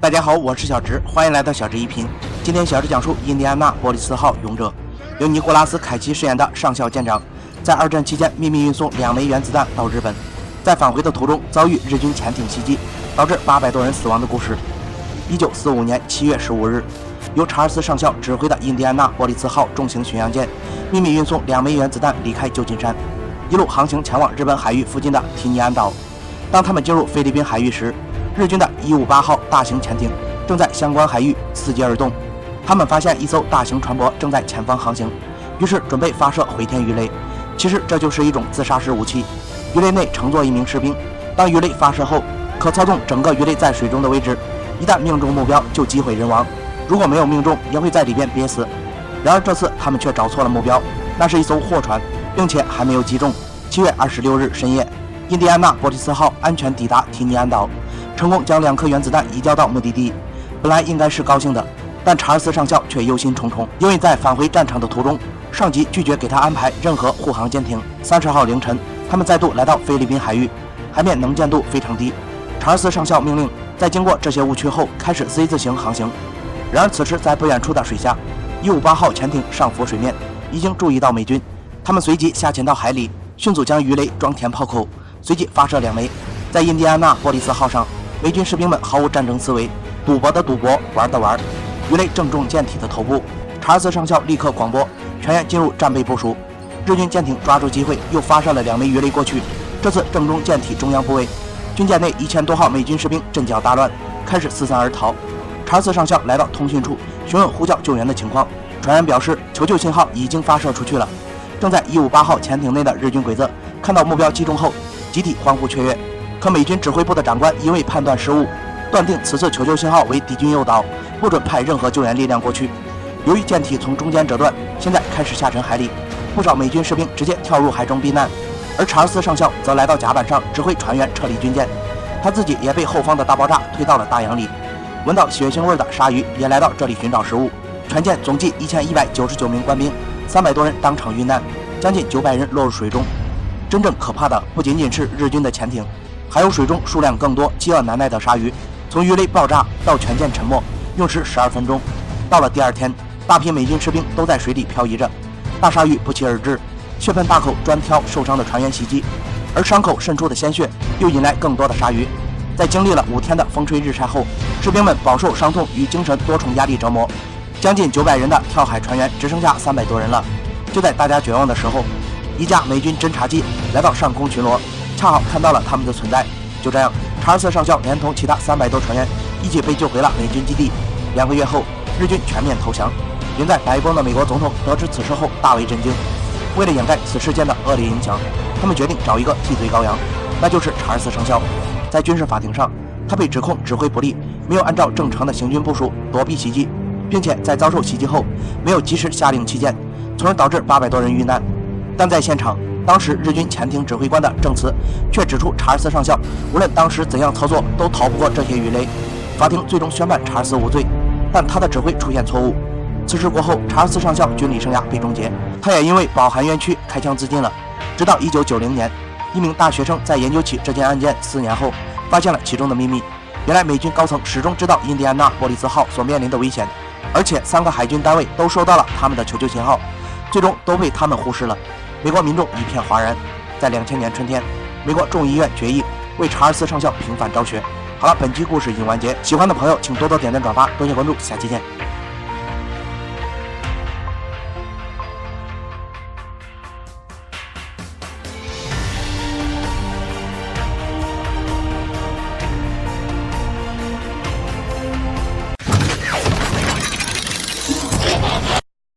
大家好，我是小直，欢迎来到小直一评。今天小直讲述印第安纳波利斯号勇者，由尼古拉斯凯奇饰演的上校舰长，在二战期间秘密运送2枚原子弹到日本，在返回的途中遭遇日军潜艇袭击，导致800多人死亡的故事。1945年7月15日，由查尔斯上校指挥的印第安纳波利斯号重型巡洋舰秘密运送2枚原子弹离开旧金山，一路航行前往日本海域附近的提尼安岛。当他们进入菲律宾海域时，日军的158号大型潜艇正在相关海域伺机而动，他们发现一艘大型船舶正在前方航行，于是准备发射回天鱼雷。其实这就是一种自杀式武器，鱼雷内乘坐一名士兵，当鱼雷发射后，可操纵整个鱼雷在水中的位置，一旦命中目标就击毁人亡，如果没有命中也会在里边憋死。然而这次他们却找错了目标，那是一艘货船，并且还没有击中。7月26日深夜，印第安纳波利斯号安全抵达提尼安岛，成功将2颗原子弹移交到目的地。本来应该是高兴的，但查尔斯上校却忧心忡忡，因为在返回战场的途中，上级拒绝给他安排任何护航舰艇。30号凌晨，他们再度来到菲律宾海域，海面能见度非常低。查尔斯上校命令在经过这些误区后开始 Z 字形航行。然而此时在不远处的水下，158号潜艇上浮水面，已经注意到美军，他们随即下潜到海里，迅速将鱼雷装填炮口，随即发射2枚。在印第安纳波利斯号上，美军士兵们毫无战争思维，赌博的赌博，玩的玩。鱼雷正中舰体的头部，查尔斯上校立刻广播全员进入战备部署。日军舰艇抓住机会又发射了2枚鱼雷过去，这次正中舰体中央部位。军舰内1000多号美军士兵阵脚大乱，开始四散而逃。查尔斯上校来到通讯处询问呼叫救援的情况，船员表示求救信号已经发射出去了。正在158号潜艇内的日军鬼子看到目标击中后，集体欢呼雀跃。可美军指挥部的长官因为判断失误，断定此次求救信号为敌军诱导，不准派任何救援力量过去。由于舰体从中间折断，现在开始下沉海里，不少美军士兵直接跳入海中避难，而查尔斯上校则来到甲板上指挥船员撤离军舰，他自己也被后方的大爆炸推到了大洋里。闻到血腥味的鲨鱼也来到这里寻找食物。全舰总计1199名官兵，300多人当场遇难，将近900人落入水中。真正可怕的不仅仅是日军的潜艇，还有水中数量更多、饥饿难耐的鲨鱼。从鱼雷爆炸到全舰沉没，用时12分钟。到了第2天，大批美军士兵都在水里漂移着，大鲨鱼不期而至，血盆大口专挑受伤的船员袭击，而伤口渗出的鲜血又引来更多的鲨鱼。在经历了5天的风吹日晒后，士兵们饱受伤痛与精神多重压力折磨，将近900人的跳海船员只剩下300多人了。就在大家绝望的时候，一架美军侦察机来到上空巡逻，恰好看到了他们的存在。就这样，查尔斯上校连同其他300多船员一起被救回了美军基地。2个月后，日军全面投降。远在白宫的美国总统得知此事后大为震惊。为了掩盖此事件的恶劣影响，他们决定找一个替罪羔羊，那就是查尔斯上校。在军事法庭上，他被指控指挥不力，没有按照正常的行军部署躲避袭击，并且在遭受袭击后没有及时下令弃舰，从而导致800多人遇难。但在现场，当时日军潜艇指挥官的证词却指出，查尔斯上校无论当时怎样操作都逃不过这些鱼雷。法庭最终宣判查尔斯无罪，但他的指挥出现错误。此事过后，查尔斯上校军旅生涯被终结，他也因为饱含冤屈开枪自尽了。直到1990年，一名大学生在研究起这件案件4年后，发现了其中的秘密。原来美军高层始终知道印第安纳波利斯号所面临的危险，而且3个海军单位都收到了他们的求救信号，最终都被他们忽视了。美国民众一片哗然。在2000年春天，美国众议院决议为查尔斯上校平反昭雪。好了，本期故事已经完结，喜欢的朋友请多多点赞转发，多谢关注，下期见。